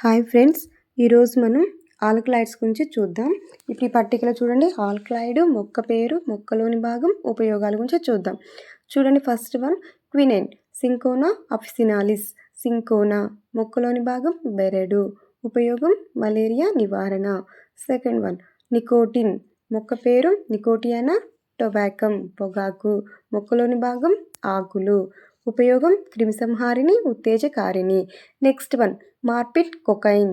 Hi friends, ఈరోజు మనం alkaloids గురించి చూద్దాం. ఇప్పుడు ఈ పట్టికలో చూడండి, ఆల్కలాయిడ్, మొక్క పేరు, మొక్కలోని భాగం, ఉపయోగాల గురించి చూద్దాం. చూడండి, first one quinine, cinchona officinalis. Cinchona మొక్కలోని భాగం, బెరెడు. ఉపయోగం మలేరియా నివారణ. సెకండ్ వన్ నికోటిన్, మొక్క పేరు నికోటియానా టొబాకమ్, పొగాకు. మొక్కలోని భాగం, ఆకులు. ఉపయోగం క్రిమిసంహారిణి, ఉత్తేజకారిణి. Next one morphine cocaine,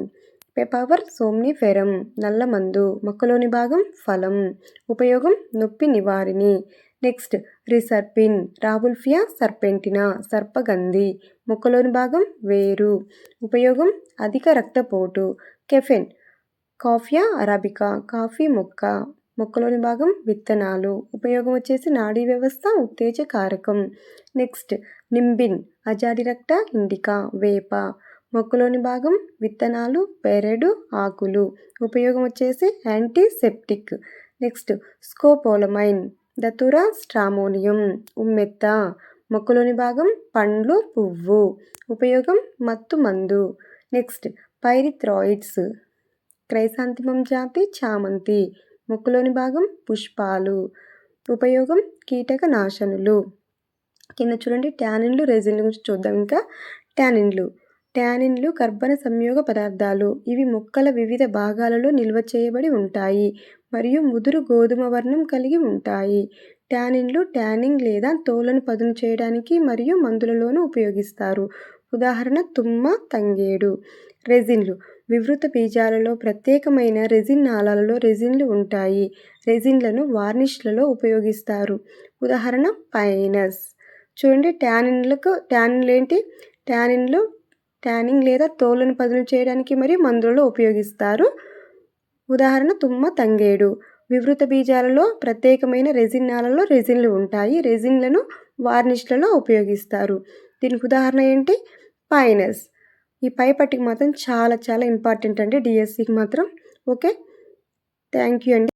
papaver somniferum, నల్లమందు. మొక్కలోని భాగం, ఫలం. ఉపయోగం నొప్పి నివారిణి. నెక్స్ట్ రిసర్పిన్, రాబుల్ఫియా సర్పెంటినా, సర్పగంధి. మొక్కలోని భాగం, వేరు. ఉపయోగం అధిక రక్తపోటు. కెఫెన్, కాఫియా అరాబికా, కాఫీ మొక్క. మొక్కలోని భాగం, విత్తనాలు. ఉపయోగం వచ్చేసి నాడీ వ్యవస్థ, ఉత్తేజకారకం. నెక్స్ట్ నింబిన్, అజాడిరక్టా ఇండికా, వేప. మొక్కలోని భాగం, విత్తనాలు, బెరెడు, ఆకులు. ఉపయోగం వచ్చేసి antiseptic. Next scopolamine, datura stramonium, ఉమ్మెత్త. మొక్కలోని భాగం, పండ్లు, పువ్వు. ఉపయోగం మత్తు మందు. నెక్స్ట్ పైరిథ్రాయిడ్స్, క్రైసాంతిమం జాతి చామంతి. మొక్కలోని భాగం, పుష్పాలు. ఉపయోగం కీటకనాశనులు. కింద చూడండి, ట్యానిన్లు, రెజిన్ల గురించి చూద్దాం. ఇంకా ట్యానిన్లు కర్బన సంయోగ పదార్థాలు. ఇవి మొక్కల వివిధ భాగాలలో నిల్వ చేయబడి ఉంటాయి మరియు ముదురు గోధుమ వర్ణం కలిగి ఉంటాయి. ట్యానిన్లు ట్యానింగ్ లేదా తోలను పదును చేయడానికి మరియు మందులలోనూ ఉపయోగిస్తారు. ఉదాహరణ తుమ్మ, తంగేడు. రెజిన్లు వివృత బీజాలలో ప్రత్యేకమైన రెజిన్ నాళాలలో రెజిన్లు ఉంటాయి. రెజిన్లను వార్నిష్లలో ఉపయోగిస్తారు. ఉదాహరణ పైనస్. చూడండి, ట్యానిన్లు ఏంటి? ట్యానిన్లు ట్యానింగ్ లేదా తోలను పదును చేయడానికి మరియు మందులలో ఉపయోగిస్తారు. ఉదాహరణ తుమ్మ, తంగేడు. వివృత బీజాలలో ప్రత్యేకమైన రెజిన్ నాళాలలో రెజిన్లు ఉంటాయి. రెజిన్లను వార్నిష్లలో ఉపయోగిస్తారు. దీనికి ఉదాహరణ ఏంటి? పైనస్. ఈ పై పట్టిక మాత్రం చాలా చాలా ఇంపార్టెంట్ అండి, డిఎస్సికి మాత్రం. ఓకే, థ్యాంక్ యూ అండి.